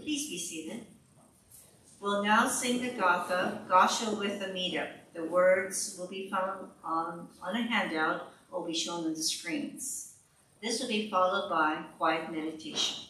Please be seated. We'll now sing the Gatha, Gasha with Amida. The words will be found on a handout or will be shown on the screens. This will be followed by quiet meditation.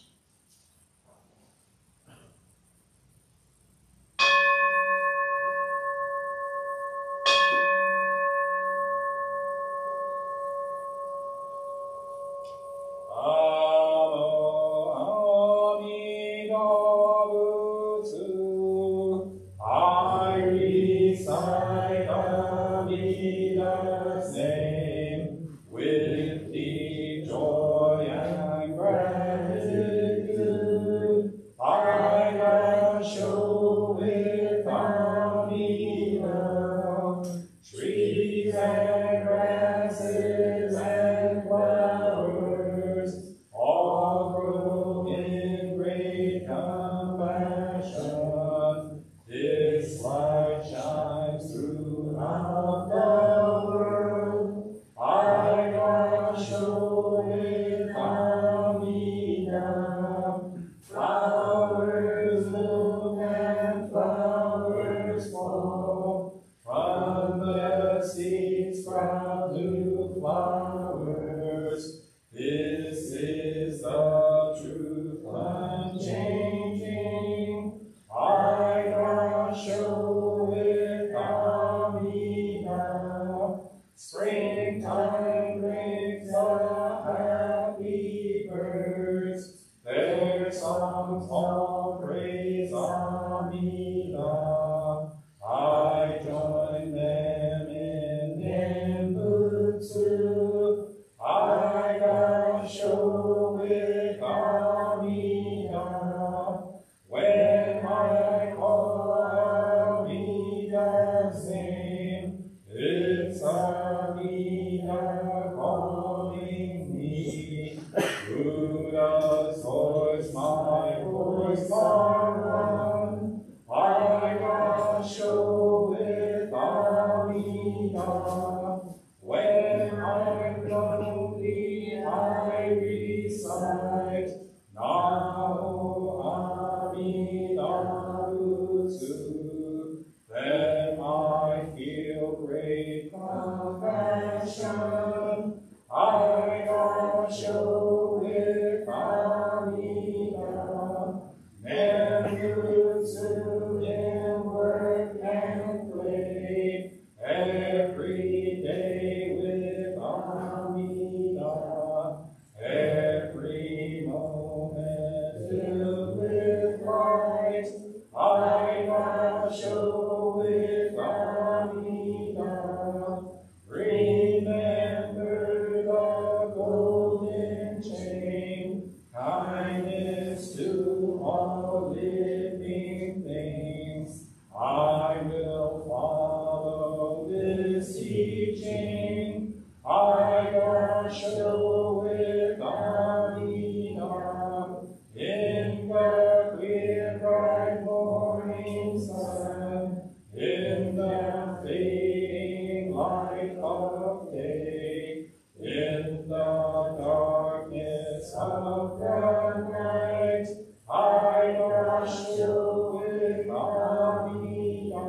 light of day, in the darkness of the night, I wash you with Amida.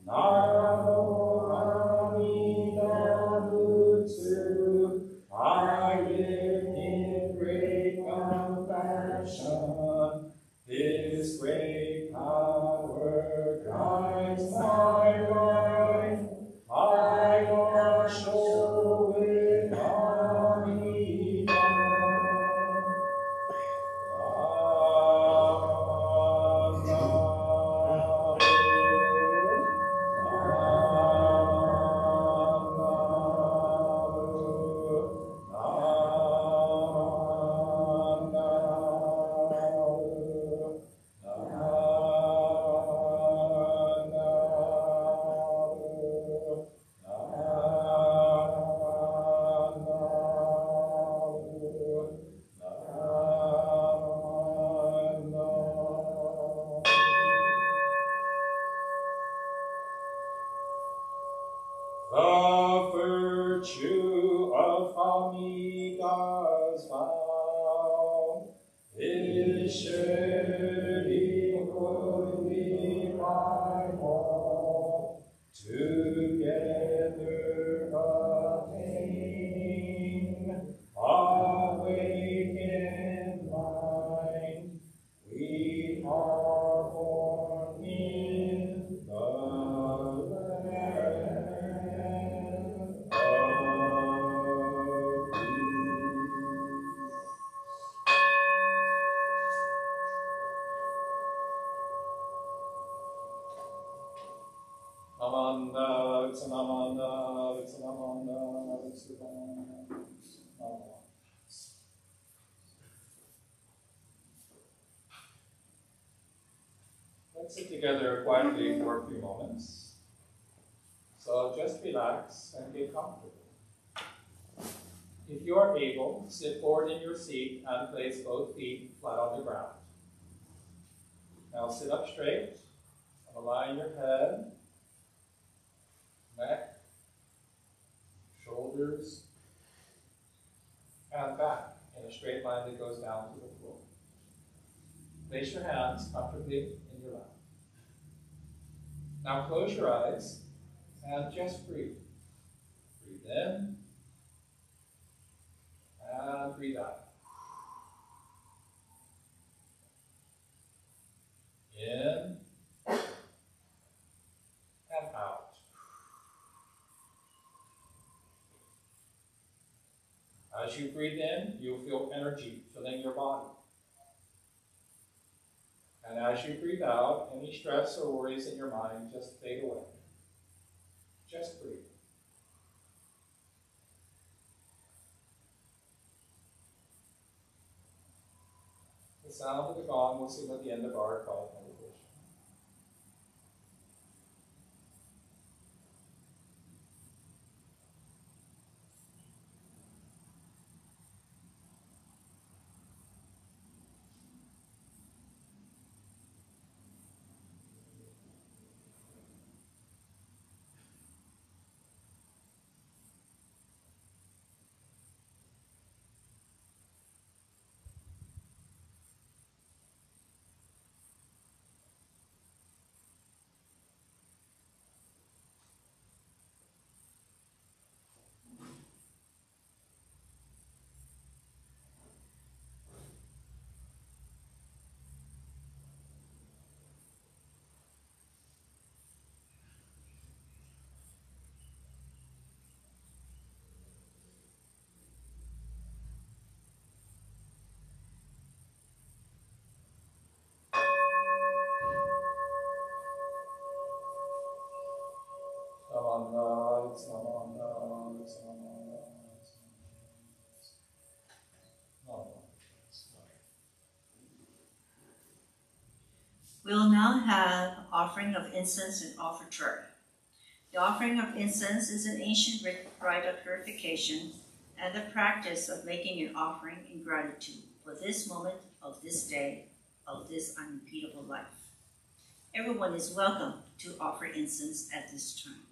Namo Amida Butsu. I live in great compassion. His great power guides my life. I wash you with Amida. The virtue of Amida's vow is shared equally by all, together attaining awakened mind. We are born in the land of peace. Namanda, it's an Amanda, it's an Amanda, it's an Amanda. Let's sit together quietly for a few moments. So just relax and get comfortable. If you are able, sit forward in your seat and place both feet flat on the ground. Now sit up straight and align your head, neck, shoulders, and back in a straight line that goes down to the floor. Place your hands comfortably in your lap. Now close your eyes and just breathe. Breathe in and breathe out. In and out. As you breathe in, you'll feel energy filling your body. And as you breathe out, any stress or worries in your mind just fade away. Just breathe. The sound of the gong will sing at the end of our quiet meditation. We'll now have offering of incense and offertory. The offering of incense is an ancient rite of purification and the practice of making an offering in gratitude for this moment of this day, of this unrepeatable life. Everyone is welcome to offer incense at this time.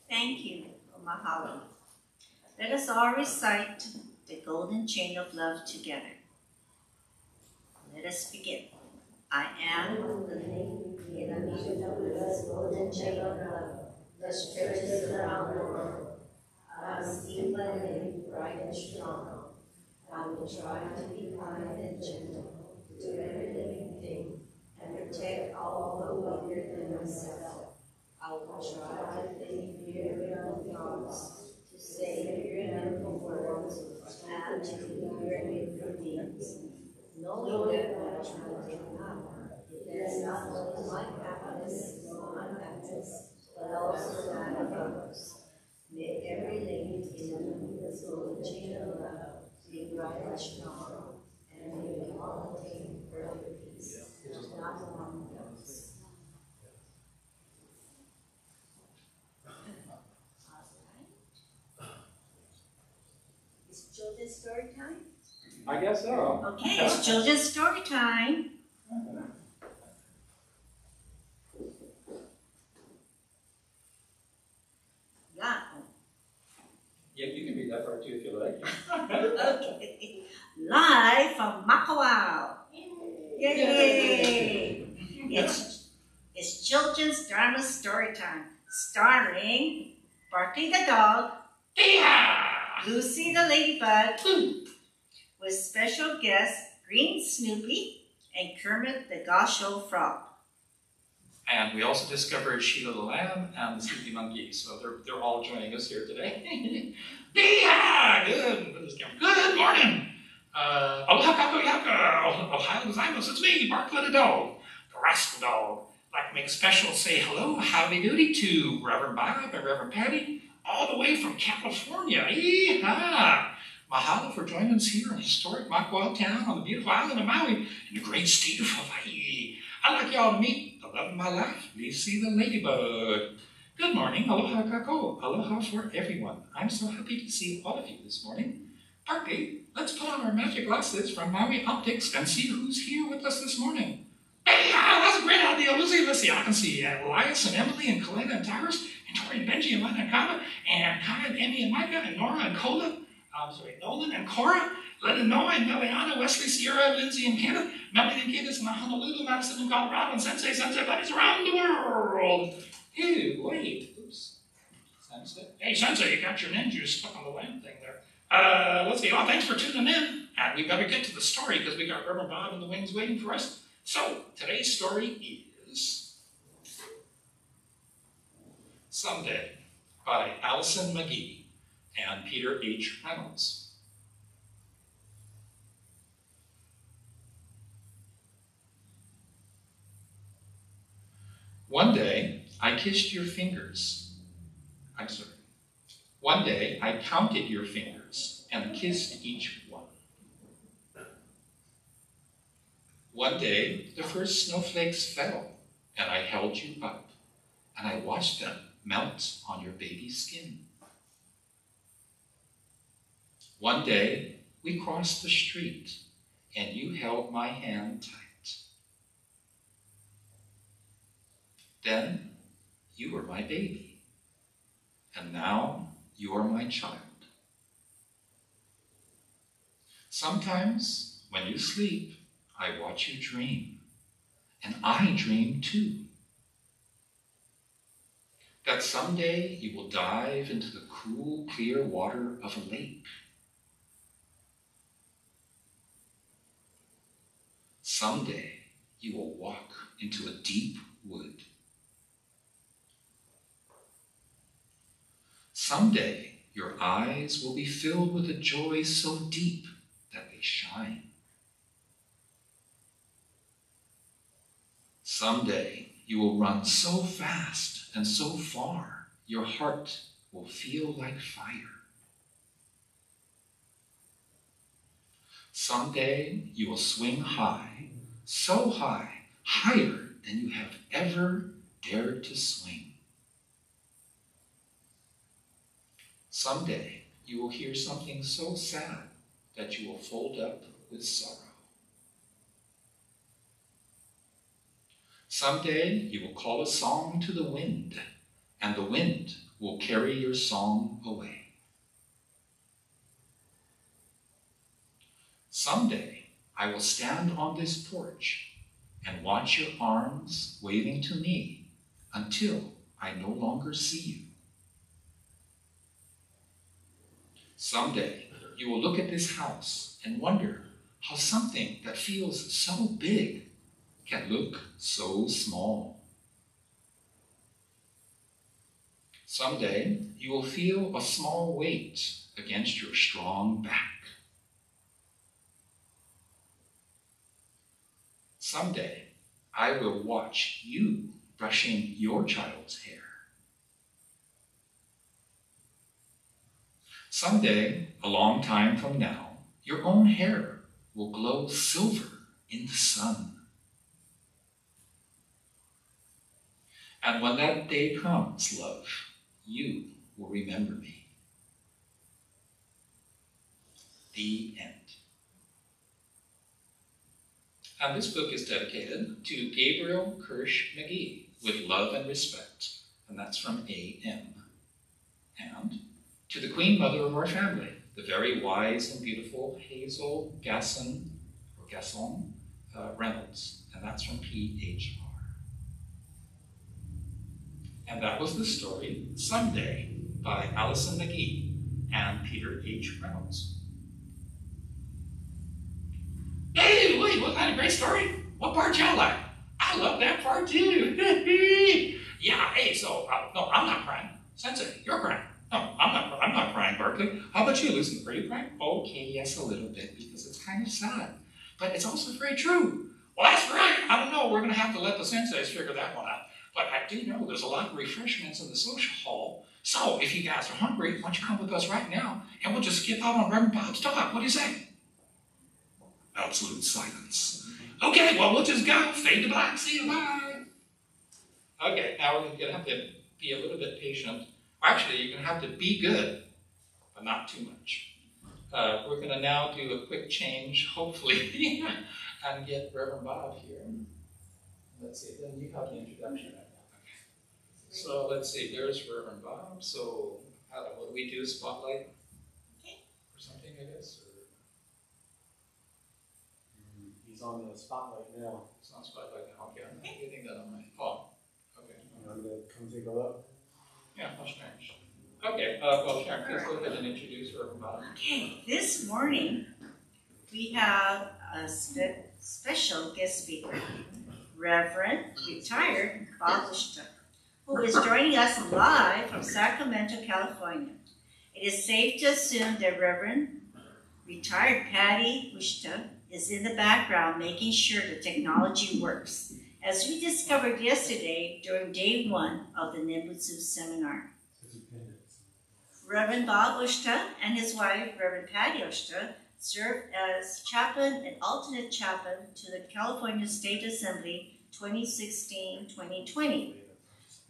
Thank you, mahalo. Let us all recite the golden chain of love together. Let us begin. I am the link in a golden chain of love that stretches around the world. I am steeped by him, bright and strong. I will try to be kind and gentle to every living thing and protect all who are weaker than myself. I will try to think fear-filled thoughts, to say fear-filled words, and to do fear-filled deeds. Knowing that what I try to do now, it is not only my happiness or unhappiness, but also that of others. May every link in this golden chain of love be bright and strong, and may we all attain perfect peace, not among those. Is children's story time? I guess so. Okay, it's children's story time. Yeah. Yeah, you can read that part too if you like. Okay. Live from Makawao. Yay! It's children's Dharma story time, starring Barkley the dog, Lucy the ladybug, with special guests Green Snoopy and Kermit the Gosho frog. And we also discovered Sheila the lamb and the sleepy monkey, so they're all joining us here today. Good morning. Aloha kako yaka. Ohio gozaimasu. It's me, Barkley the dog, the rascal dog. I'd like to make a special say hello, howdy doody to Reverend Bob and Reverend Patty, all the way from California. Yeehaw! Mahalo for joining us here in historic Makawao town on the beautiful island of Maui in the great state of Hawaii. I'd like y'all to meet the love of my life, Lucy the ladybug. Good morning, aloha kako, aloha for everyone. I'm so happy to see all of you this morning. Barkley, let's put on our magic glasses from Maui Optics and see who's here with us this morning. Hey, that's a great idea, Lucy. Let's see, I can see Elias and Emily and Kalena and Tyrus and Tori and Benji and Lena and Kava and Kai and Emmy and Micah and Nora and Nolan and Cora, Lenore and Meliana, Wesley, Sierra, Lindsay and Kenneth, Melanie and Candace and Honolulu, Madison and Colorado, and Sensei buddies around the world. Hey, wait, oops. Sensei? Hey, Sensei, you got your ninja stuck on the lamp thing there. Let's see, thanks for tuning in. And we better get to the story because we got Reverend Bob and the Wings waiting for us. So, today's story is Someday by Allison McGee and Peter H. Reynolds. One day, I kissed your fingers. One day, I counted your fingers and kissed each one. One day, the first snowflakes fell, and I held you up, and I watched them melt on your baby skin. One day, we crossed the street, and you held my hand tight. Then, you were my baby, and now you are my child. Sometimes, when you sleep, I watch you dream, and I dream too. That someday you will dive into the cool, clear water of a lake. Someday you will walk into a deep wood. Someday your eyes will be filled with a joy so deep that they shine. Someday you will run so fast and so far, your heart will feel like fire. Someday you will swing high, so high, higher than you have ever dared to swing. Someday you will hear something so sad that you will fold up with sorrow. Someday you will call a song to the wind, and the wind will carry your song away. Someday I will stand on this porch and watch your arms waving to me until I no longer see you. Someday you will look at this house and wonder how something that feels so big can look so small. Someday you will feel a small weight against your strong back. Someday I will watch you brushing your child's hair. Someday, a long time from now, your own hair will glow silver in the sun. And when that day comes, love, you will remember me. The end. And this book is dedicated to Gabriel Kirsch McGee with love and respect, and that's from A.M. And to the Queen Mother of our family, the very wise and beautiful Hazel Gasson Reynolds, and that's from P.H.R. And that was the story Someday by Allison McGee and Peter H. Reynolds. Hey, wait, wasn't that a great story? What part y'all like? I love that part too. Yeah, hey, so, no, I'm not crying. Sensei, you're crying. No, I'm not crying, Berkeley. How about you, Lucy? Are you crying? Okay, yes, a little bit, because it's kind of sad. But it's also very true. Well, that's right. I don't know. We're going to have to let the senseis figure that one out. But I do know there's a lot of refreshments in the social hall. So if you guys are hungry, why don't you come with us right now, and we'll just skip out on Reverend Bob's talk. What do you say? Absolute silence. Okay, well, we'll just go. Fade to black. See you. Bye. Okay, now we're going to have to be a little bit patient. Actually, you're going to have to be good, but not too much. We're going to now do a quick change, hopefully, and get Reverend Bob here. Let's see, then you have the introduction right now. Okay. So let's see, there's Reverend Bob. So what do we do, spotlight? Okay. Or something, I guess? Or... He's on the spotlight now. It's on spotlight now. Okay, I'm not getting that on my phone. Okay. I'm going to come take a look. Yeah, how strange. Okay, well, Sharon, please go ahead and introduce Reverend Bob. Okay, this morning we have a special guest speaker, Reverend retired Bob Ushta, who is joining us live from Sacramento, California. It is safe to assume that Reverend retired Patty Ushta is in the background making sure the technology works, as we discovered yesterday during day 1 of the Nembutsu seminar. Reverend Bob Ushta and his wife, Reverend Patty Ushta, served as chaplain and alternate chaplain to the California State Assembly 2016-2020.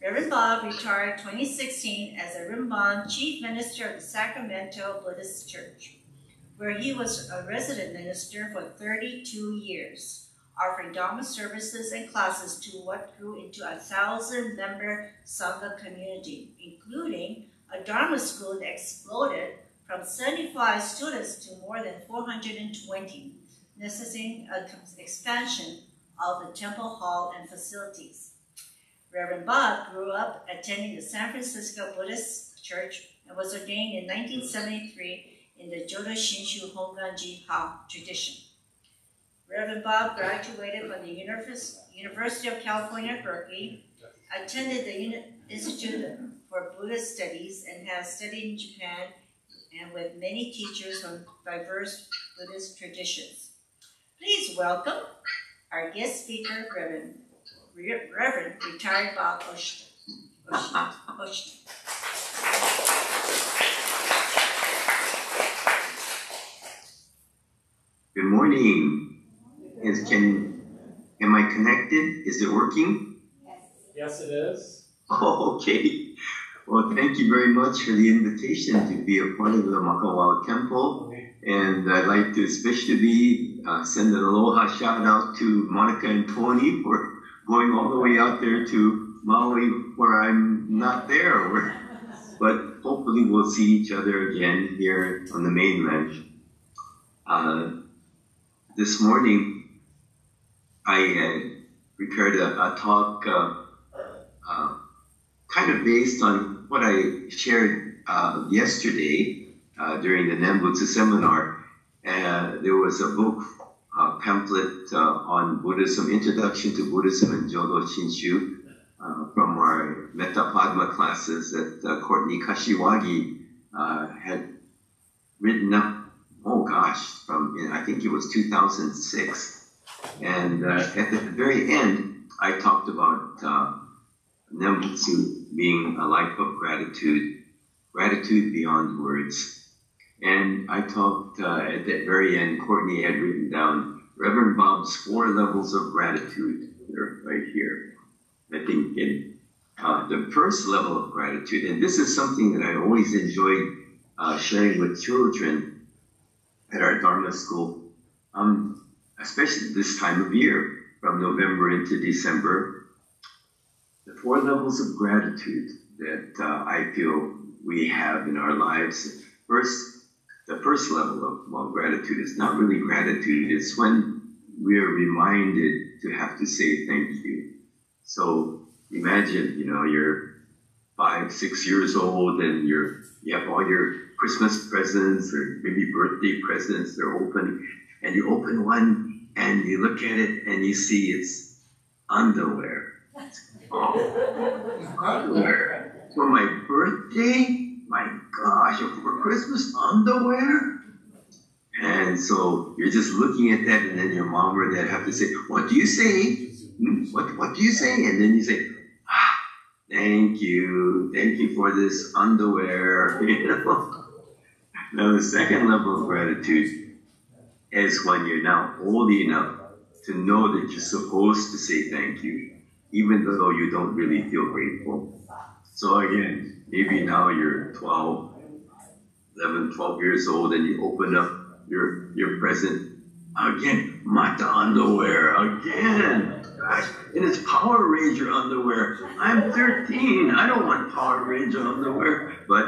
Reverend Bob retired 2016 as the Rimban Chief Minister of the Sacramento Buddhist Church, where he was a resident minister for 32 years, offering Dharma services and classes to what grew into a 1,000-member Sangha community, including a Dharma school that exploded from 75 students to more than 420, necessitating an expansion of the temple hall and facilities. Reverend Bob grew up attending the San Francisco Buddhist Church and was ordained in 1973 in the Jodo Shinshu Honganji Ha tradition. Reverend Bob graduated from the University of California, Berkeley, attended the Institute for Buddhist Studies, and has studied in Japan and with many teachers from diverse Buddhist traditions. Please welcome our guest speaker, Reverend Retired Bob Oshton. Good morning. Am I connected? Is it working? Yes, it is. Oh, okay. Well, thank you very much for the invitation to be a part of the Makawao Temple. And I'd like to especially send an aloha shout out to Monica and Tony for going all the way out there to Maui where I'm not there. But hopefully we'll see each other again here on the mainland. This morning, I prepared a talk kind of based on what I shared yesterday during the Nembutsu seminar. There was a book, pamphlet on Buddhism, Introduction to Buddhism and Jodo Shinshu from our Metta Padma classes that Courtney Kashiwagi had written up, oh gosh, from, I think it was 2006. And at the very end, I talked about Nembutsu being a life of gratitude, gratitude beyond words. And I talked at that very end, Courtney had written down Reverend Bob's 4 levels of gratitude. They're right here. I think in the first level of gratitude, and this is something that I always enjoyed sharing with children at our Dharma school, especially this time of year, from November into December. The 4 levels of gratitude that I feel we have in our lives. The first level of gratitude is not really gratitude. It's when we're reminded to have to say thank you. So imagine, you're 5, 6 years old and you have all your Christmas presents or maybe birthday presents, they're open, and you open one and you look at it and you see it's underwear. Oh, underwear. For my birthday? My gosh, for Christmas, underwear? And so you're just looking at that, and then your mom or dad have to say, what do you say? What do you say? And then you say, thank you for this underwear. Now the second level of gratitude is when you're now old enough to know that you're supposed to say thank you, even though you don't really feel grateful. So again, maybe now you're 11, 12 years old, and you open up your present. Again, Mata underwear, again. Gosh, and it's Power Ranger underwear. I'm 13, I don't want Power Ranger underwear. But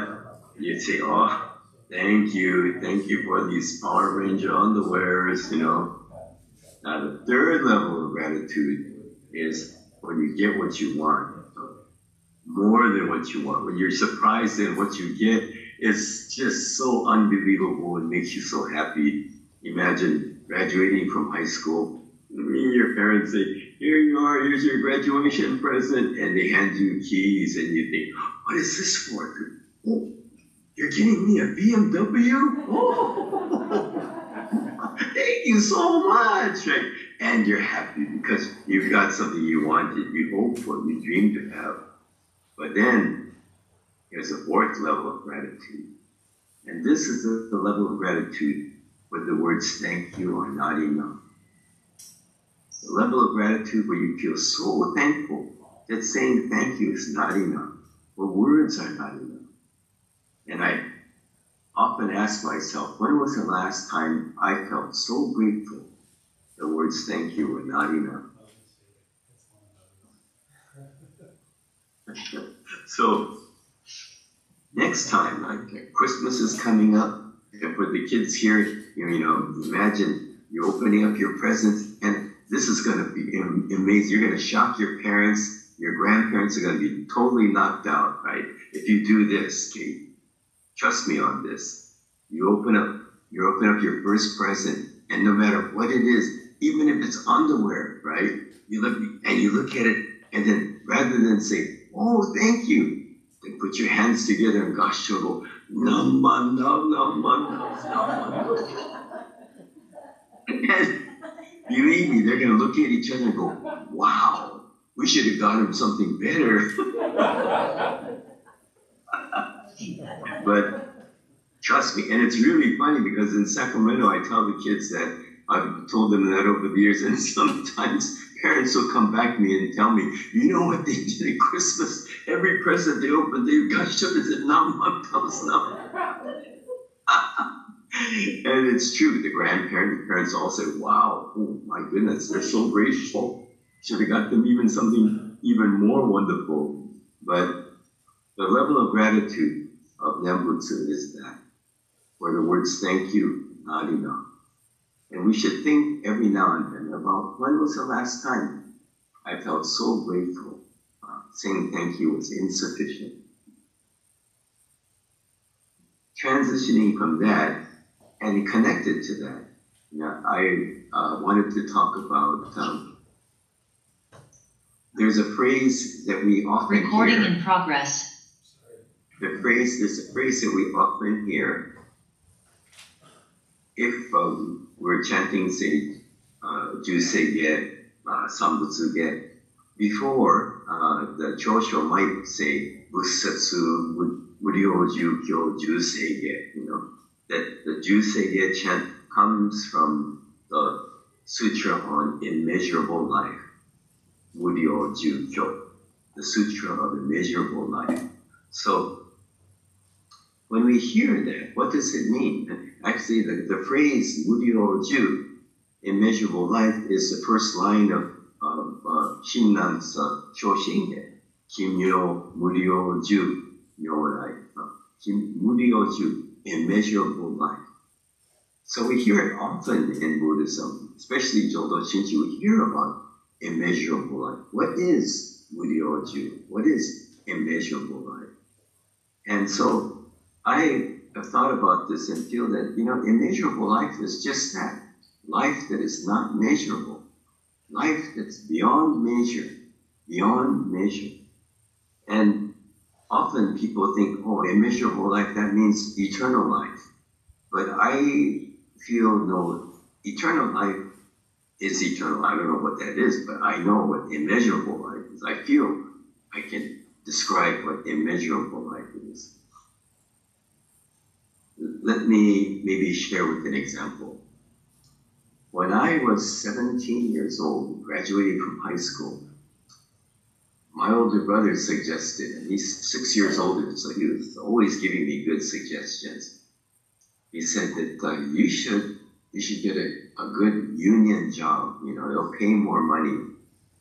you'd say, oh, thank you for these Power Ranger underwears, Now the third level of gratitude is when you get what you want. More than what you want. When you're surprised at what you get, it's just so unbelievable and makes you so happy. Imagine graduating from high school. Your parents say, here you are, here's your graduation present, and they hand you keys, and you think, what is this for? Oh, you're getting me a BMW? Oh, thank you so much, right? And you're happy because you've got something you wanted, you hoped for, you dreamed to have. But then there's a 4th level of gratitude. And this is the level of gratitude where the words thank you are not enough. The level of gratitude where you feel so thankful that saying thank you is not enough, or words are not enough. And I often ask myself, when was the last time I felt so grateful the words thank you were not enough? So next time, like Christmas is coming up, and for the kids here, imagine you're opening up your presents, and this is going to be amazing. You're going to shock your parents. Your grandparents are going to be totally knocked out, right? If you do this, Kate, trust me on this. You open up your first present, and no matter what it is, even if it's underwear, right? You look at it, and then rather than say, oh, thank you, Then put your hands together and gasho go, Namman, Namman. And believe me, they're going to look at each other and go, wow, we should have got him something better. But trust me, and it's really funny because in Sacramento, I tell the kids that, I've told them that over the years, and sometimes parents will come back to me and tell me, you know what they did at Christmas? Every present they opened, they got shut as a nam. And it's true, the parents all say, wow, oh my goodness, they're so grateful. Should have got them even something even more wonderful. But the level of gratitude of Nembutsu is that, where the words thank you, not enough. And we should think every now and then about when was the last time I felt so grateful. Saying thank you was insufficient. Transitioning from that and connected to that, I wanted to talk about, there's a phrase that we often Recording hear. in progress. There's a phrase that we often hear if we're chanting, say, Jusei-ge, Sambutsu-ge, before the Chosho might say, Bussatsu, Muryo-ju-kyo, Jusei-ge, that the Jusei-ge chant comes from the sutra on immeasurable life, Muryo-ju-kyo, the sutra of immeasurable life. So, when we hear that, what does it mean? Actually, the phrase Muryo-ju, immeasurable life, is the first line of Shinnan's Shoshinge. Kimyo Muryo-ju, Nyorai. Muryo-ju, immeasurable life. So we hear it often in Buddhism, especially Jodo Shinchi, we hear about immeasurable life. What is Muryo-ju? What is immeasurable life? And so I have thought about this and feel that, immeasurable life is just that. Life that is not measurable. Life that's beyond measure. Beyond measure. And often people think, oh, immeasurable life, that means eternal life. But I feel, no, eternal life is eternal. I don't know what that is, but I know what immeasurable life is. I feel I can describe what immeasurable life is. Let me maybe share with an example. When I was 17 years old, graduating from high school, my older brother suggested, and he's 6 years older, so he was always giving me good suggestions. He said that you should get a good union job. It'll pay more money.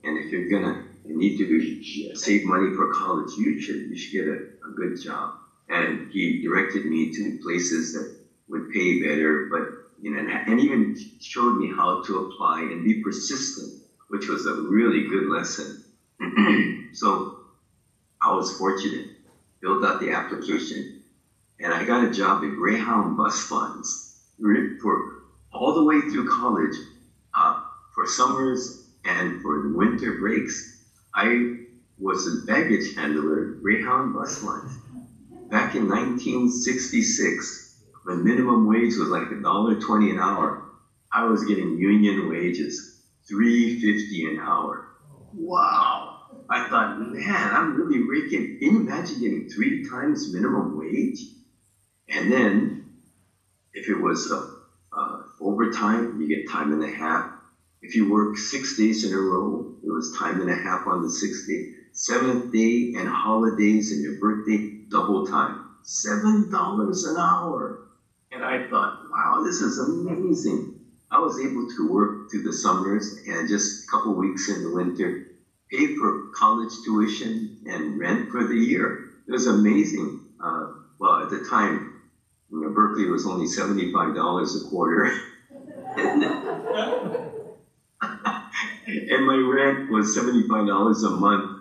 And if you're gonna need to save money for college, you should get a good job. And he directed me to places that would pay better, but and even showed me how to apply and be persistent, which was a really good lesson. So I was fortunate, filled out the application, and I got a job at Greyhound Bus Funds for all the way through college, for summers and for winter breaks. I was a baggage handler at Greyhound Bus Funds. Back in 1966, when minimum wage was like $1.20 an hour, I was getting union wages, $3.50 an hour. Wow! I thought, man, I'm really raking. Can you imagine getting 3 times minimum wage? And then, if it was overtime, you get time and a half. If you work 6 days in a row, it was time and a half on the 6th day. 7th day and holidays and your birthday, double time. $7 an hour. And I thought, wow, this is amazing. I was able to work through the summers and just a couple weeks in the winter, pay for college tuition and rent for the year. It was amazing. Well, at the time, Berkeley was only $75 a quarter. And my rent was $75 a month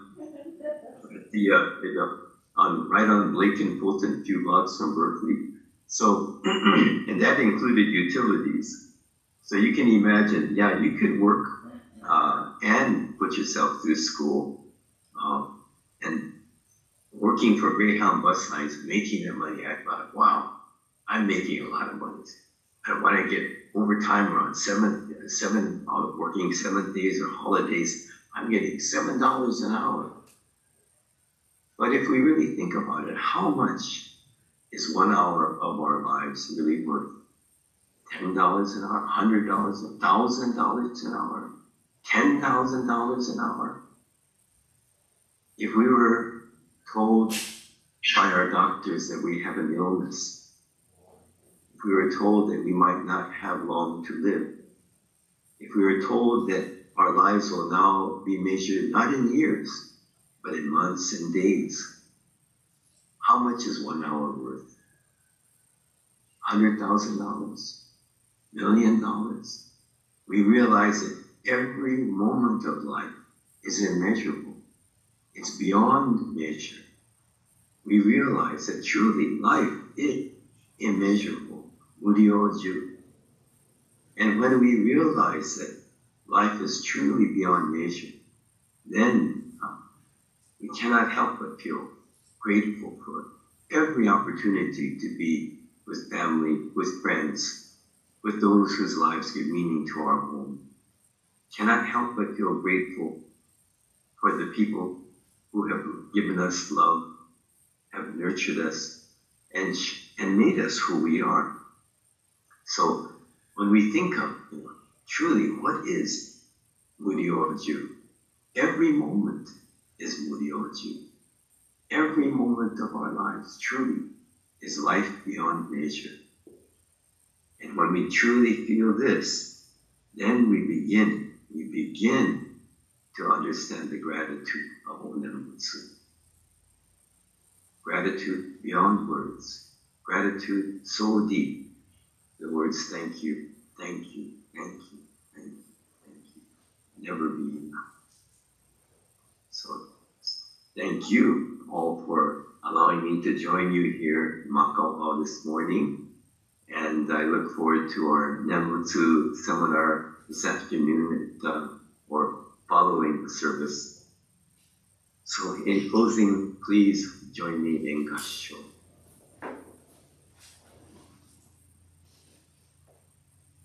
right on Blake and Fulton, a few blocks from Berkeley. So, and that included utilities. So you can imagine, yeah, you could work and put yourself through school. And working for Greyhound bus lines, making that money, I thought, wow, I'm making a lot of money. And when I get overtime or on working 7 days or holidays, I'm getting $7 an hour. But if we really think about it, how much is 1 hour of our lives really worth? $10 an hour, $100, $1,000 an hour, $10,000 an hour? If we were told by our doctors that we have an illness, if we were told that we might not have long to live, if we were told that our lives will now be measured not in years, but in months and days, how much is 1 hour worth? $100,000? $1 million? We realize that every moment of life is immeasurable. It's beyond measure. We realize that truly life is immeasurable. Muryoju. And when we realize that life is truly beyond measure, then we cannot help but feel grateful for every opportunity to be with family, with friends, with those whose lives give meaning to our home. Cannot help but feel grateful for the people who have given us love, have nurtured us, and made us who we are. So when we think of truly what is Muryoju, every moment is Muryoju. Every moment of our lives truly is life beyond measure. And when we truly feel this, then we begin to understand the gratitude of Onenbutsu. Gratitude beyond words. Gratitude so deep. The words thank you, thank you, thank you, thank you, thank you. Never be enough. So thank you all for allowing me to join you here in Makawao this morning. And I look forward to our Nembutsu seminar this afternoon or following the service. So in closing, please join me in Gassho.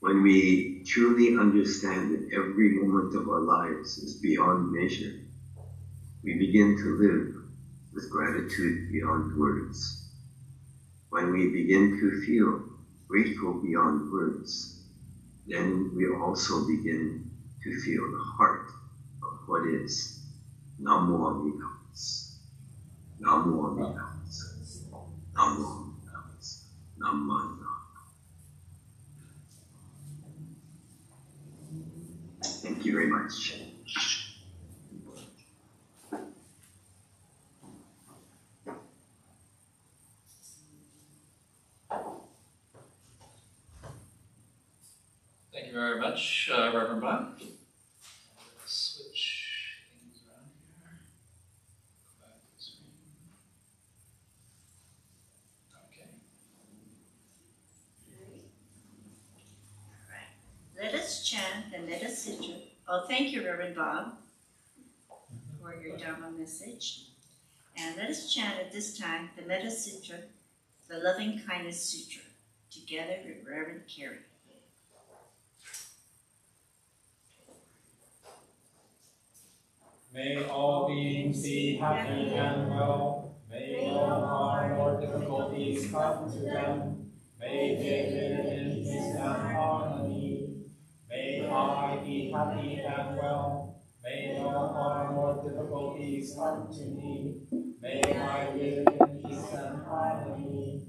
When we truly understand that every moment of our lives is beyond measure, we begin to live with gratitude beyond words. When we begin to feel grateful beyond words, then we also begin to feel the heart of what is Namo Amida-butsu. Namo Amida-butsu. Namo Amida-butsu. Namo Amida-butsu. Thank you very much. Thank you very much, Reverend Bob. Switch things around here. Go back to the screen. Okay. All right. Let us chant the Metta Sutra. Oh, thank you, Reverend Bob, for your Dharma message. And let us chant at this time the Metta Sutra, the Loving Kindness Sutra, together with Reverend Carey. May all beings be happy and well. May no harm or difficulties come to them. May they live in peace and harmony. May I be happy and well. May no harm or difficulties come to me. May I live in peace and harmony.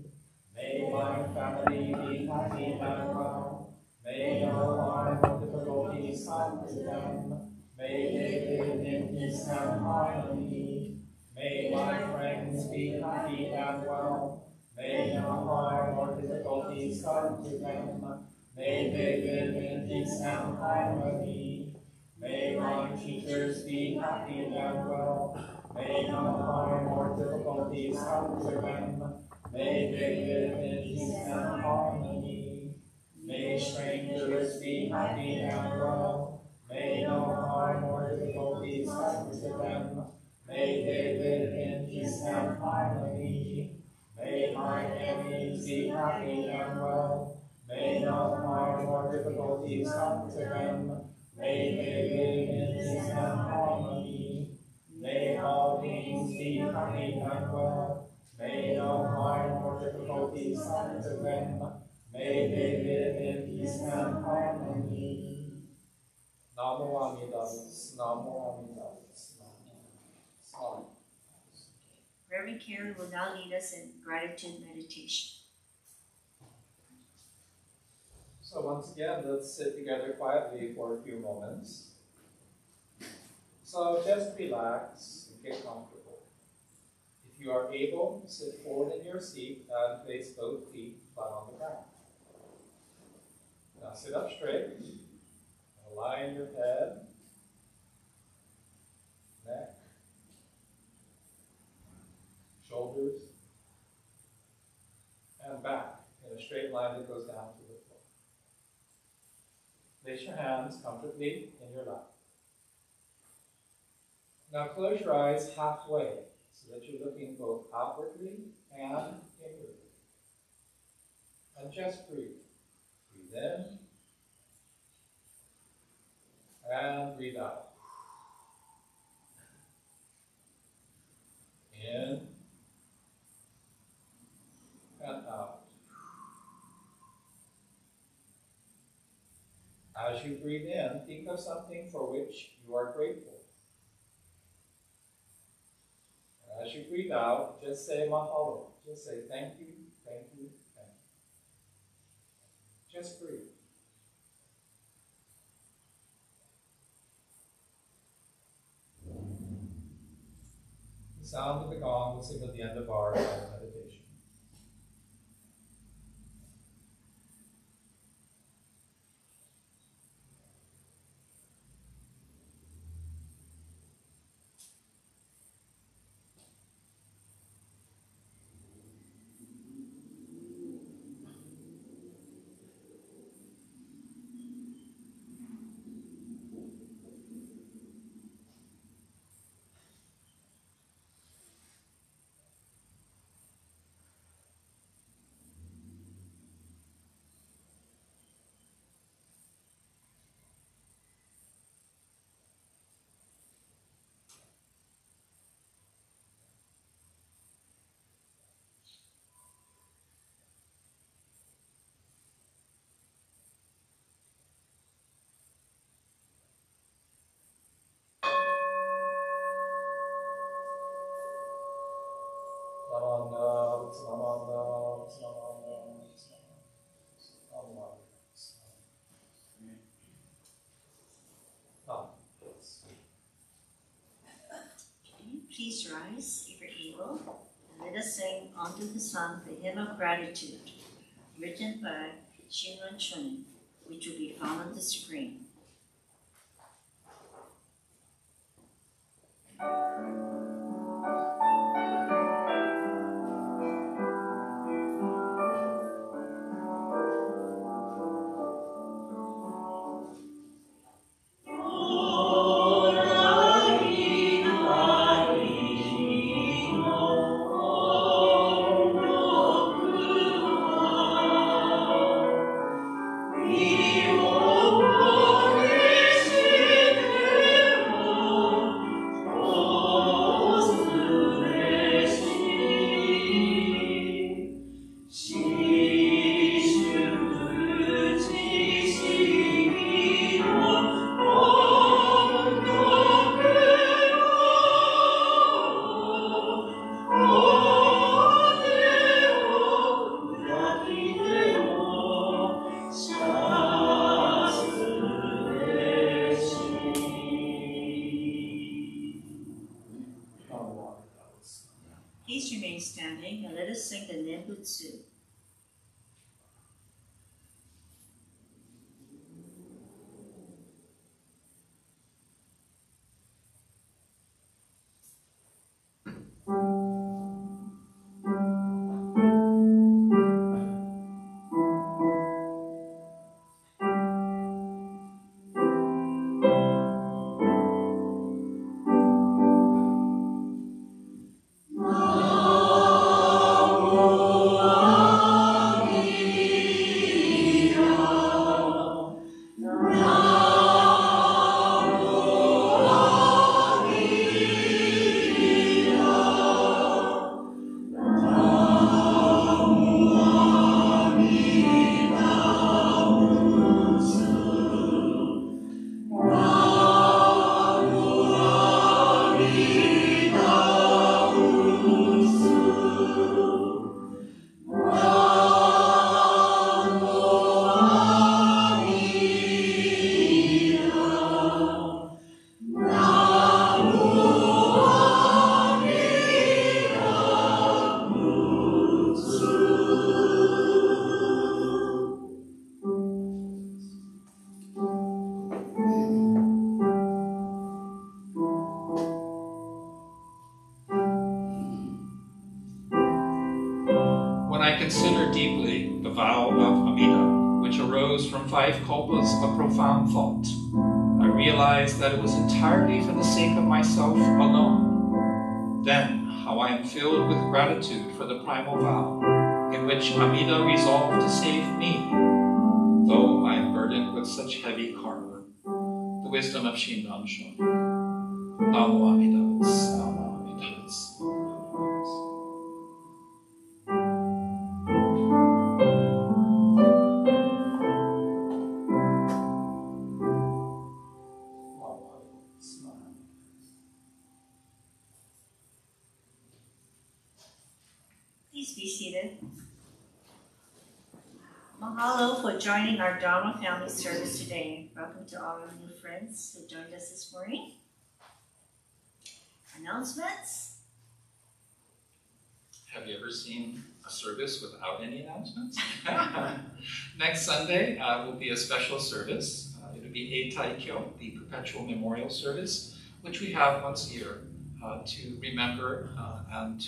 May my family be happy and well. May no harm or difficulties come to them. May they live in peace and harmony. May my friends be happy and well. May no harm or difficulties come to them. May they live in peace and harmony. May my teachers be happy and well. May no harm or difficulties come to them. May they live in peace and harmony. May strangers be happy and well. May no harm or difficulties come to them. May they live in peace and harmony. May my enemies be happy and well. May no harm or difficulties come to them. May they live in peace and harmony. May all beings be happy and well. May no harm or difficulties come to them. May they live in peace and harmony. Namo Amida Butsu, Namo Amida Butsu, Namo. Reverend Carey will now lead us in gratitude meditation. So once again, let's sit together quietly for a few moments. So just relax and get comfortable. If you are able, sit forward in your seat and place both feet flat on the ground. Now sit up straight. Align your head, neck, shoulders, and back in a straight line that goes down to the floor. Place your hands comfortably in your lap. Now close your eyes halfway so that you're looking both outwardly and inwardly. And just breathe. Breathe in and breathe out. In and out. As you breathe in, think of something for which you are grateful. And as you breathe out, just say mahalo. Just say thank you, thank you, thank you. Just breathe. The sound of the gong will signal the end of our meditation. Please rise if you're able, and let us sing Unto the Sun the hymn of gratitude, written by Shinran Chunin, which will be found on the screen. Please remain standing and let us sing the Nembutsu. Thank When I consider deeply the vow of Amida, which arose from 5 kalpas of profound thought, I realize that it was entirely for the sake of myself alone. Then, how I am filled with gratitude for the primal vow, in which Amida resolved to save me, though I am burdened with such heavy karma. The wisdom of Shinran Shon. Namo Amida Butsu. Namo Amida Butsu. Please be seated. Mahalo for joining our Dharma family service today. Welcome to all our new friends who joined us this morning. Announcements? Have you ever seen a service without any announcements? Next Sunday will be a special service. It'll be Eitai Kyo, the perpetual memorial service, which we have once a year to remember and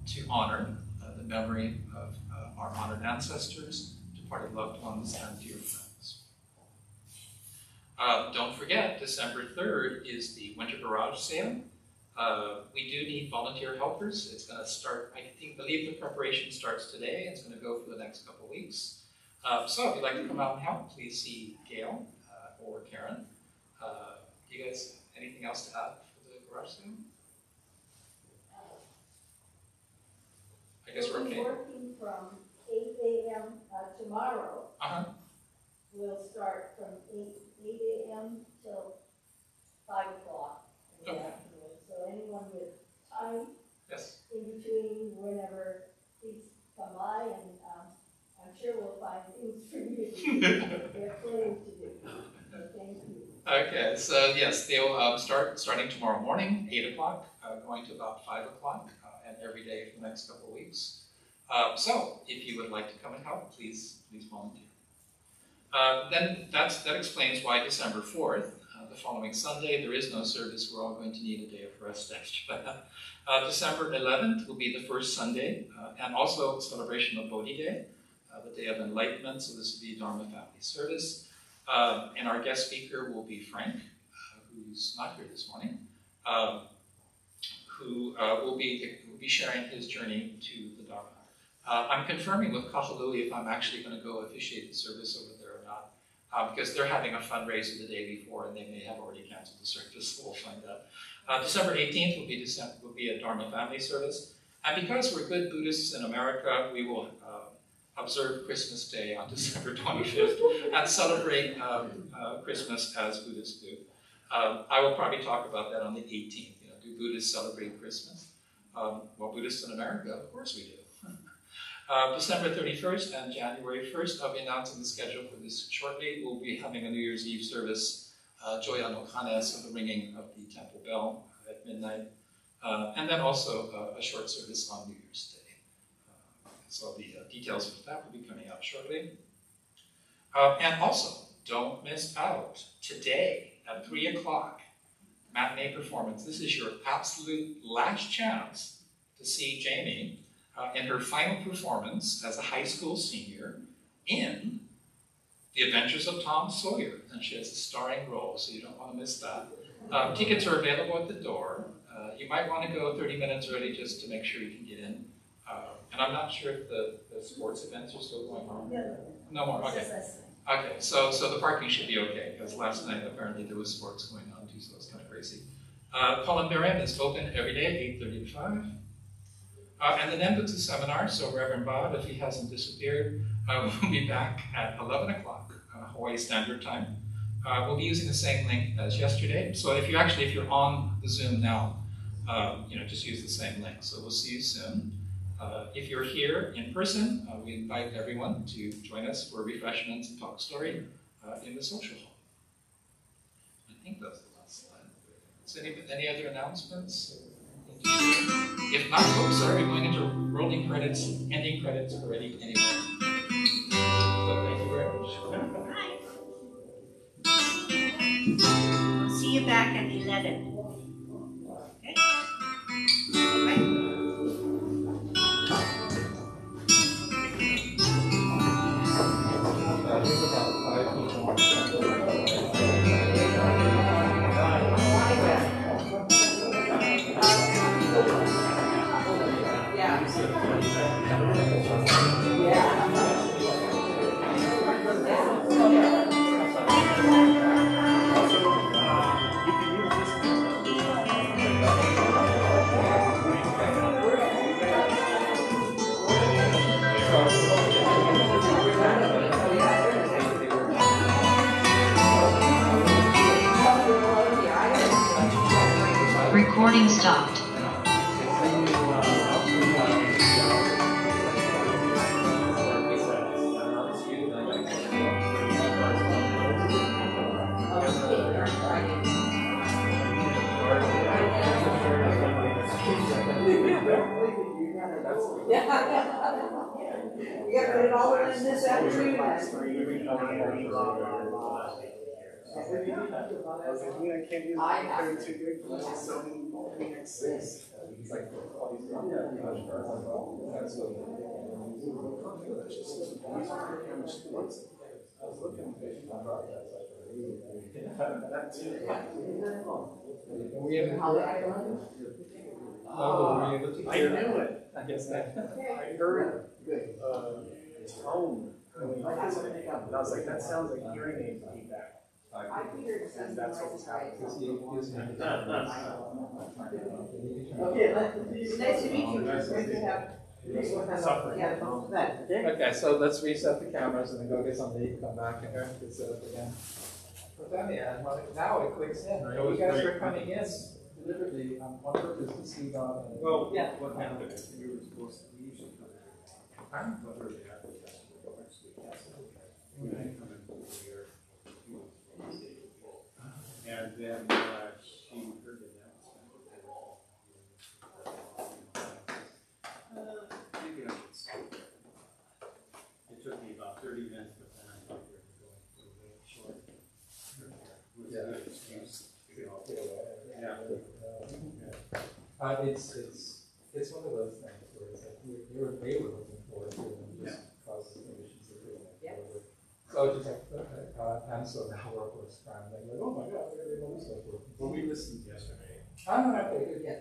to honor the memory of our honored ancestors, departed loved ones, and dear friends. Don't forget, December 3rd is the Winter Garage Sale. We do need volunteer helpers. It's going to start, believe the preparation starts today. It's going to go for the next couple of weeks. So if you'd like to come out and help, please see Gail or Karen. Do you guys, anything else to add for the garage sale? I guess we're okay. We'll be working from 8 a.m. Tomorrow. We'll start from 8 a.m. till 5 o'clock in the afternoon. So anyone with time in between, whenever, please come by, and I'm sure we'll find things for you to do. There's plenty to do. So thank you. Okay, so yes, they'll starting tomorrow morning, 8 o'clock, going to about 5 o'clock, and every day for the next couple of weeks. So if you would like to come and help, please volunteer. Then that explains why December 4th, the following Sunday, there is no service. We're all going to need a day of rest after that. December 11th will be the first Sunday, and also celebration of Bodhi Day, the Day of Enlightenment, so this will be Dharma family service. And our guest speaker will be Frank, who's not here this morning, who will be sharing his journey to the Dharma. I'm confirming with Kahalui if I'm actually going to go officiate the service over there or not, because they're having a fundraiser the day before and they may have already canceled the service, so we'll find out. December 18th will be a Dharma family service. And because we're good Buddhists in America, we will observe Christmas Day on December 25th and celebrate Christmas as Buddhists do. I will probably talk about that on the 18th. Do Buddhists celebrate Christmas? Well, Buddhists in America, of course we do. December 31st and January 1st, I'll be announcing the schedule for this shortly. We'll be having a New Year's Eve service, Joya no Kane, so the ringing of the temple bell at midnight, and then also a short service on New Year's Day. So the details of that will be coming out shortly. And also, don't miss out. Today at 3 o'clock, matinee performance. This is your absolute last chance to see Jamie in her final performance as a high school senior in The Adventures of Tom Sawyer. And she has a starring role, so you don't want to miss that. Tickets are available at the door. You might want to go 30 minutes early just to make sure you can get in. And I'm not sure if the sports events are still going on. No more, okay. Okay, so the parking should be okay, because last night apparently there was sports going on too, so it's kind of crazy. Columbarium is open every day, 8:30 to 5. And the Nembutsu seminar, so Reverend Bob, if he hasn't disappeared, will be back at 11 o'clock, Hawaii Standard Time. We'll be using the same link as yesterday. So if you're on the Zoom now, just use the same link. So we'll see you soon. If you're here in person, we invite everyone to join us for refreshments and talk story in the social hall. I think that's the last slide. So any other announcements? If not, folks, are we going into rolling credits, ending credits already anyway? So thank you very much. Hi. We'll see you back at 11. Okay? Right? Recording stopped. You gotta put it all in this afternoon. I was like, I can't use it. Too good for this. So many access. It's like all these I was looking that too. Were you able to I knew it. I guess that. I heard tone. And I was like, that sounds like hearing aid feedback. And that's what was happening. Okay, nice to meet you. Great to have. Suffering. Okay, so let's reset the cameras and then go get something to eat, come back and get set up again. But then, now it clicks in. You guys are coming in deliberately on purpose to see God. Well, yeah. What happened is we were supposed to usually come in. What were they after that? We didn't come in here. And then she heard the announcement. Maybe I should stop there. It took me about 30 minutes, but then I thought we were going a little bit short. It was a good excuse. Yeah. It's one of those things where it's like they were looking forward to it and just causes conditions to do it. So it's just like, okay, and so now work was scrambling, like, oh my God, we're going to do all this stuff. Well, we listened yesterday. Okay, good.